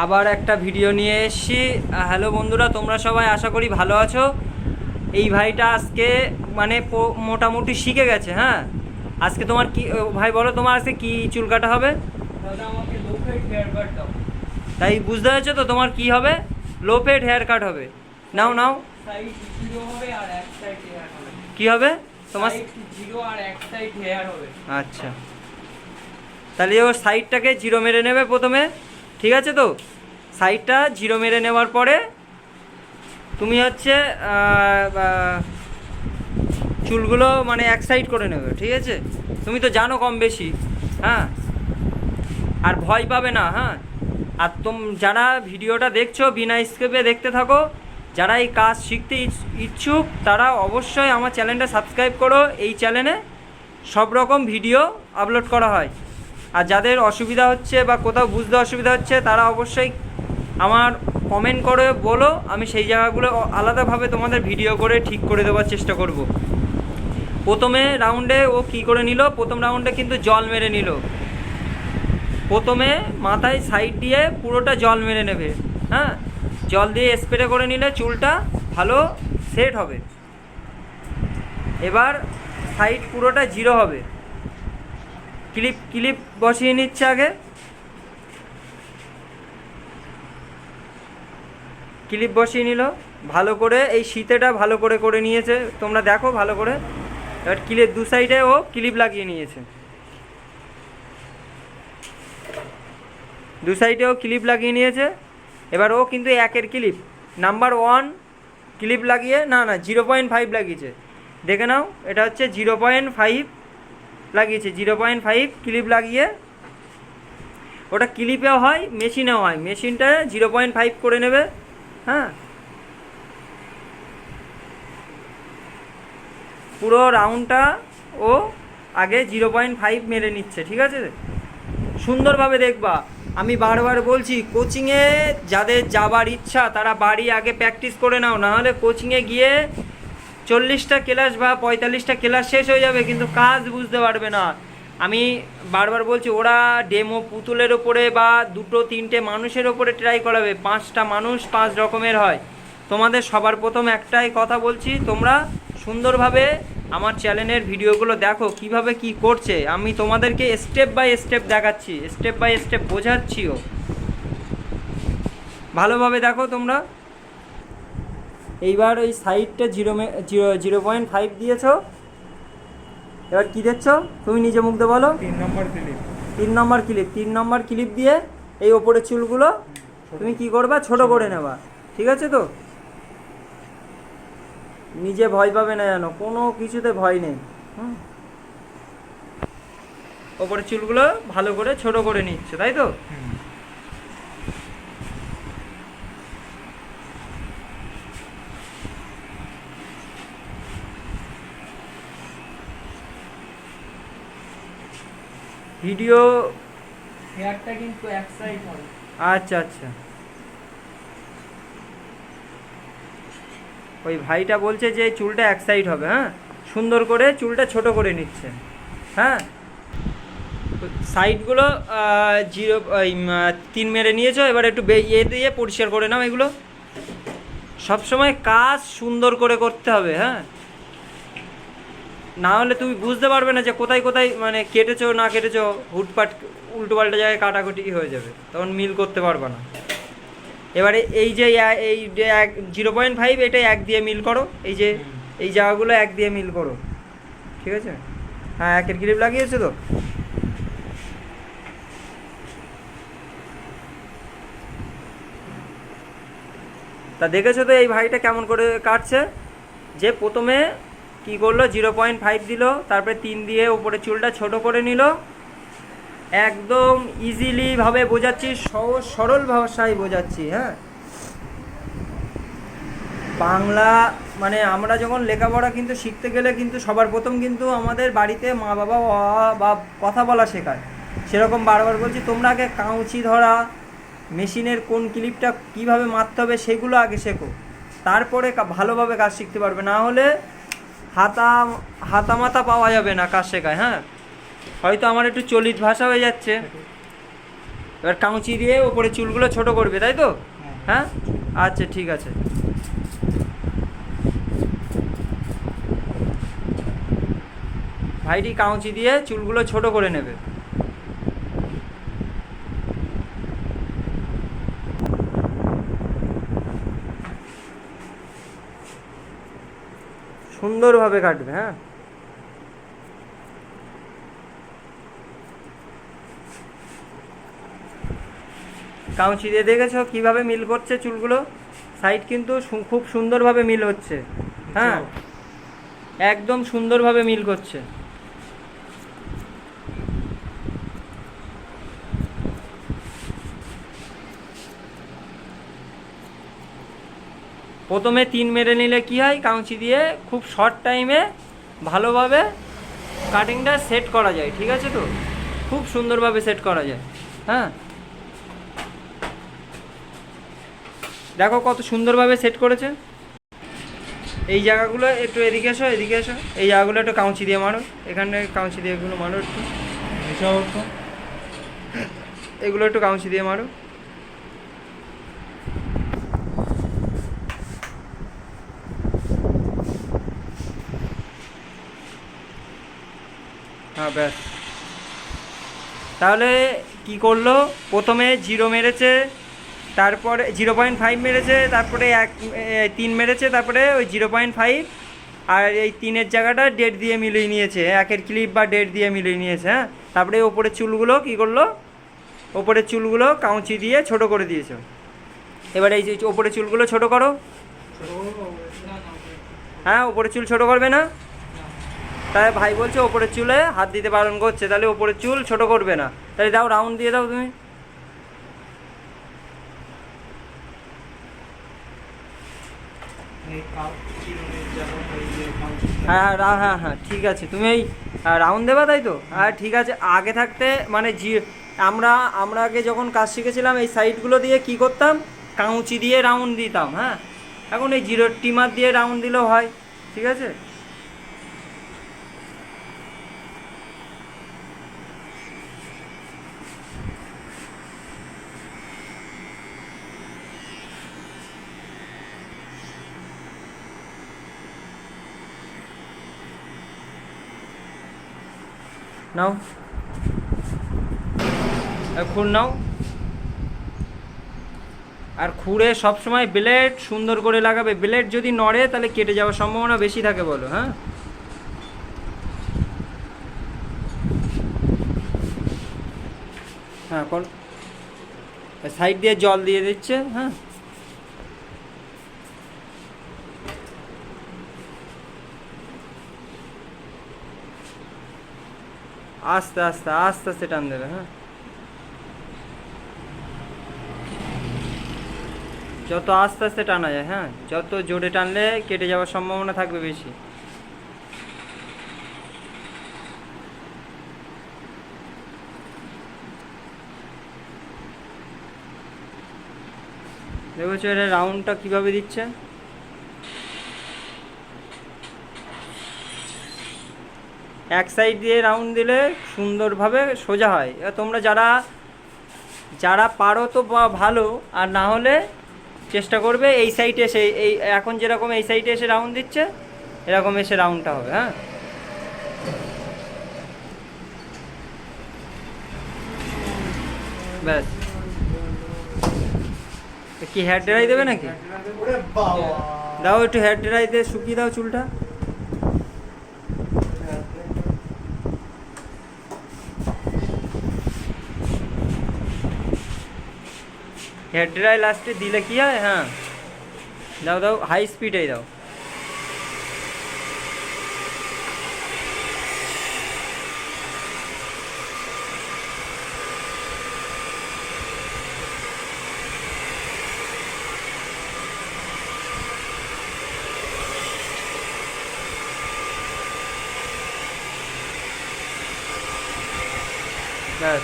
আবার একটা ভিডিও নিয়ে এসেছি। হ্যালো বন্ধুরা, তোমরা সবাই আশা করি ভালো আছো। এই ভাইটা আজকে মানে মোটামুটি শিখে গেছে। হ্যাঁ, আজকে তোমার কি ভাই বলো, তোমার আজকে কি চুল কাটা হবে? দাদা আমাকে লো ফেড হেয়ার কাট দাও। তাই বুঝতে পেরেছো তো, তোমার কি হবে? লো ফেড হেয়ার কাট হবে। নাও নাও। সাইড জিরো হবে আর এক সাইড হেয়ার হবে। কি হবে তোমার? সাইড জিরো আর এক সাইড হেয়ার হবে। আচ্ছা, তাহলে ওর সাইডটাকে জিরো মেরে নেবে প্রথমে, ঠিক আছে? তো সাইডটা জিরো মেরে নেওয়ার পরে তুমি হচ্ছে চুলগুলো মানে এক সাইড করে নেবে, ঠিক আছে? তুমি তো জানো কম বেশি। হ্যাঁ, আর ভয় পাবে না। হ্যাঁ, আর যারা ভিডিওটা দেখছো বিনা স্কেপে দেখতে থাকো, যারা এই কাজ শিখতে ইচ্ছুক তারা অবশ্যই আমার চ্যানেলটা সাবস্ক্রাইব করো। এই চ্যানেলে সব রকম ভিডিও আপলোড করা হয়। আর যাদের অসুবিধা হচ্ছে বা কোথাও বুঝতে অসুবিধা হচ্ছে তারা অবশ্যই আমার কমেন্ট করে বলো, আমি সেই জায়গাগুলো আলাদাভাবে তোমাদের ভিডিও করে ঠিক করে দেওয়ার চেষ্টা করব। প্রথমে রাউন্ডে ও কি করে নিল, প্রথম রাউন্ডে কিন্তু জল মেরে নিল। প্রথমে মাথায় সাইড দিয়ে পুরোটা জল মেরে নেবে। হ্যাঁ, জল দিয়ে স্প্রে করে নিলে চুলটা ভালো সেট হবে। এবার সাইড পুরোটা জিরো হবে। ক্লিপ বসিয়ে নিচ্ছে আগে। ক্লিপ বসিয়ে নিল ভালো করে, এই শীতেটা ভালো করে করে নিয়েছে, তোমরা দেখো ভালো করে। এবার ক্লিপ দু সাইডে ও ক্লিপ লাগিয়ে নিয়েছে, দু সাইডেও ক্লিপ লাগিয়ে নিয়েছে। এবার ও কিন্তু একের ক্লিপ নাম্বার 1 ক্লিপ লাগিয়ে না 0.5 লাগিয়েছে। দেখে নাও, এটা হচ্ছে 0.5 লাগিয়েছে। 0.5 ক্লিপ লাগিয়ে, ওটা ক্লিপেও হয় মেশিনেও হয়, মেশিনটা 0.5 করে নেবে। হ্যাঁ, পুরো রাউন্ডটা ও আগে 0.5 মেরে নিচ্ছে, ঠিক আছে? সুন্দরভাবে দেখবা। আমি বারবার বলছি, কোচিংয়ে যাদের যাবার ইচ্ছা তারা বাড়ি আগে প্র্যাকটিস করে নাও, নাহলে কোচিংয়ে গিয়ে 40টা ক্লাস বা 45টা ক্লাস শেষ হয়ে যাবে, কিন্তু কাজ বুঝতে পারবে না। আমি বারবার বলছি, ওরা ডেমো পুতুলের ওপরে বা 2-3টে মানুষের ওপরে ট্রাই করাবে। 5টা মানুষ 5 রকমের হয়। তোমাদের সবার প্রথম একটাই কথা বলছি, তোমরা সুন্দরভাবে আমার চ্যানেলের ভিডিওগুলো দেখো কিভাবে কি করছে। আমি তোমাদেরকে স্টেপ বাই স্টেপ দেখাচ্ছি, স্টেপ বাই স্টেপ বোঝাচ্ছিও। ভালোভাবে দেখো তোমরা। এইবার ওই সাইডটা 0.5 দিয়েছো। এবার কী দেখছো তুমি নিজে মুখ দিয়ে বলো? 3 নম্বর ক্লিপ। 3 নম্বর ক্লিপ। 3 নম্বর ক্লিপ দিয়ে এই ওপরের চুলগুলো তুমি কি করবা? ছোট করে নেবা, ঠিক আছে? তো নিজে ভয় পাবে না, জানো কোনো কিছুতে ভয় নেই। ওপরের চুলগুলো ভালো করে ছোট করে নিচ্ছে, তাই তো? ভিডিও হেয়ারটা কিন্তু এক সাইড হবে। আচ্ছা আচ্ছা, ওই ভাইটা বলছে যে চুলটা এক সাইড হবে। হ্যাঁ, সুন্দর করে চুলটা ছোট করে নিচ্ছে। হ্যাঁ, সাইডগুলো 3 মেরে নিয়েছো। এবার একটু দিয়ে পরিষ্কার করে নাও। এগুলো সবসময় কাজ সুন্দর করে করতে হবে। হ্যাঁ, না হলে তুমি বুঝতে পারবে না যে কোথায় কোথায় মানে কেটেছো না কেটেছো। হুটপাট উল্টো পাল্টা জায়গায় কাটাকুটি হয়ে যাবে, তখন মিল করতে পারবে না। এবারে এই যে 0.5 এটা 1 দিয়ে মিল করো। এই যে এই জায়গাগুলো 1 দিয়ে মিল করো, ঠিক আছে? হ্যাঁ, একের ক্লিপ লাগিয়েছো তো। তা দেখেছো তো এই ভাইটা কেমন করে কাটছে? যে প্রথমে কি করলো, 0.5 দিল, তারপরে 3 দিয়ে উপরে চুলটা ছোট করে নিল। একদম ইজিলি ভাবে বোঝাচ্ছি, সহজ সরল ভাষায় বোঝাচ্ছি। হ্যাঁ, বাংলা মানে আমরা যখন লেখাপড়া কিন্তু শিখতে গেলে কিন্তু সবার প্রথম কিন্তু আমাদের বাড়িতে মা বাবা বা কথা বলা শেখায়। সেরকম বারবার বলছি, তোমরা আগে কাউচি ধরা, মেশিনের কোন ক্লিপটা কিভাবে মারতে হবে সেগুলো আগে শেখো, তারপরে ভালোভাবে কাজ শিখতে পারবে। না হলে হাতা মাথা পাওয়া যাবে না কাজ শেখায়। হ্যাঁ, হয়তো আমার একটু চলিত ভাষা হয়ে যাচ্ছে। এবার কাঁচি দিয়ে ওপরে চুলগুলো ছোট করবে, তাই তো? হ্যাঁ। হ্যাঁ, আচ্ছা ঠিক আছে। ভাইটি কাঁচি দিয়ে চুলগুলো ছোট করে নেবে। সুন্দরভাবে কাটবে, হ্যাঁ। কাঁচি দিয়ে দেখেছো কিভাবে মিল করছে চুলগুলো? সাইড কিন্তু খুব সুন্দরভাবে মিল হচ্ছে, হ্যাঁ, একদম সুন্দরভাবে মিল করছে। প্রথমে 3 মেরে নিলে কি হয়, কাঁচি দিয়ে খুব শর্ট টাইমে ভালোভাবে কাটিংটা সেট করা যায়, ঠিক আছে তো? খুব সুন্দরভাবে সেট করা যায়, হ্যাঁ। দেখো কত সুন্দরভাবে সেট করেছে। এই জায়গাগুলো একটু এদিকে এসো, এদিকে এসো, এই জায়গাগুলো একটু কাঁচি দিয়ে মারো, এখানে কাঁচি দিয়ে এগুলো মারো একটু, এগুলো একটু কাঁচি দিয়ে মারো। হ্যাঁ, ব্যাস। তাহলে কি করলো, প্রথমে 0 মেরেছে, তারপরে 0.5 মেরেছে, তারপরে 3 মেরেছে, তারপরে ওই 0.5 আর এই 3-এর জায়গাটা 1.5 দিয়ে মিলিয়ে নিয়েছে, 1-এর ক্লিপ বা 1.5 দিয়ে মিলিয়ে নিয়েছে, হ্যাঁ। তারপরে ওপরের চুলগুলো কি করলো, ওপরের চুলগুলো কাঁচি দিয়ে ছোট করে দিয়েছে। এবার এই যে ওপরের চুলগুলো ছোট করো। হ্যাঁ, ওপরের চুল ছোট করবে না? তাহলে ভাই বলছে ওপরের চুলে হাত দিতে বারণ করছে, তাহলে ওপরের চুল ছোট করবে না। তাহলে দাও, রাউন্ড দিয়ে দাও তুমি। হ্যাঁ হ্যাঁ হ্যাঁ হ্যাঁ, ঠিক আছে, তুমি এই রাউন্ড দেবা, তাই তো? হ্যাঁ ঠিক আছে। আগে থাকতে মানে আমরা আগে যখন কাজ শিখেছিলাম এই সাইডগুলো দিয়ে কি করতাম, কাঁচি দিয়ে রাউন্ড দিতাম, হ্যাঁ। এখন এই জিরো টিমার দিয়ে রাউন্ড দিলেও হয়, ঠিক আছে। নাও, খুর নাও। আর খুঁড়ে সবসময় ব্লেড সুন্দর করে লাগাবে, ব্লেড যদি নড়ে তাহলে কেটে যাওয়ার সম্ভাবনা বেশি থাকে, বলো, হ্যাঁ। হ্যাঁ, সাইড দিয়ে জল দিয়ে দিচ্ছে, হ্যাঁ। আস্তে আস্তে আস্তে আস্তে টান দেবে, হ্যাঁ। যত আস্তে আস্তে টানা যায়, হ্যাঁ, যত জোরে টানলে কেটে যাওয়ার সম্ভাবনা থাকবে বেশি। দেখেছো এটা রাউন্ডটা কিভাবে দিচ্ছে? এক সাইড দিয়ে রাউন্ড দিলে সুন্দরভাবে সোজা হয়। এবার তোমরা যারা পারো তো ভালো, আর না হলে চেষ্টা করবে এই সাইডে এসে, এই এখন যেরকম এই সাইডে এসে রাউন্ড দিচ্ছে এরকম এসে রাউন্ডটা হবে, হ্যাঁ। ব্যাস। কি হেয়ার ড্রাই দেবে নাকি? দাও একটু হেয়ার ড্রাই দিয়ে শুকিয়ে দাও চুলটা। হেয়ার ড্রাই লাস্টে দিলে কি হয়, হ্যাঁ, দাও দাও, হাই স্পিডেই দাও। ব্যাস।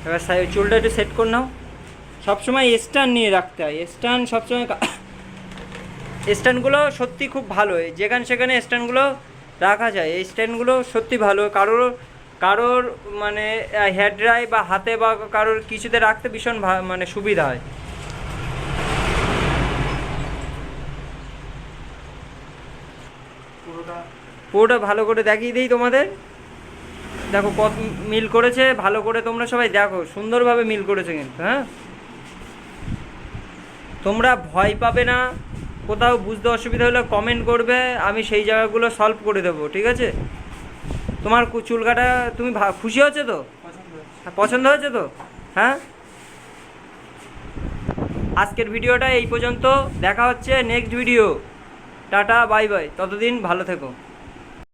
এবার চুলটা একটু সেট করে নাও। সবসময় স্ট্যান্ড নিয়ে রাখতে হয়, স্ট্যান্ড সবসময়। স্ট্যান্ডগুলো সত্যি খুব ভালো, যেখানে সেখানে স্ট্যান্ডগুলো রাখা যায়, এই স্ট্যান্ডগুলো সত্যি ভালো। কারোর কারোর মানে হেয়ার ড্রাই বা হাতে বা কারোর কিছুতে রাখতে ভীষণ মানে সুবিধা হয়। পুরোটা ভালো করে দেখিয়ে দিই তোমাদের। দেখো কত মিল করেছে, ভালো করে তোমরা সবাই দেখো, সুন্দরভাবে মিল করেছে কিন্তু। হ্যাঁ, তোমরা ভয় পাবে না, কোথাও বুঝতে অসুবিধা হলে কমেন্ট করবে, আমি সেই জায়গাগুলো সলভ করে দেবো, ঠিক আছে? তোমার চুল কাটা তুমি খুশি হচ্ছে তো? পছন্দ হয়েছে তো? হ্যাঁ, আজকের ভিডিওটা এই পর্যন্ত, দেখা হচ্ছে next video. Tata bye bye, ততদিন ভালো থেকো।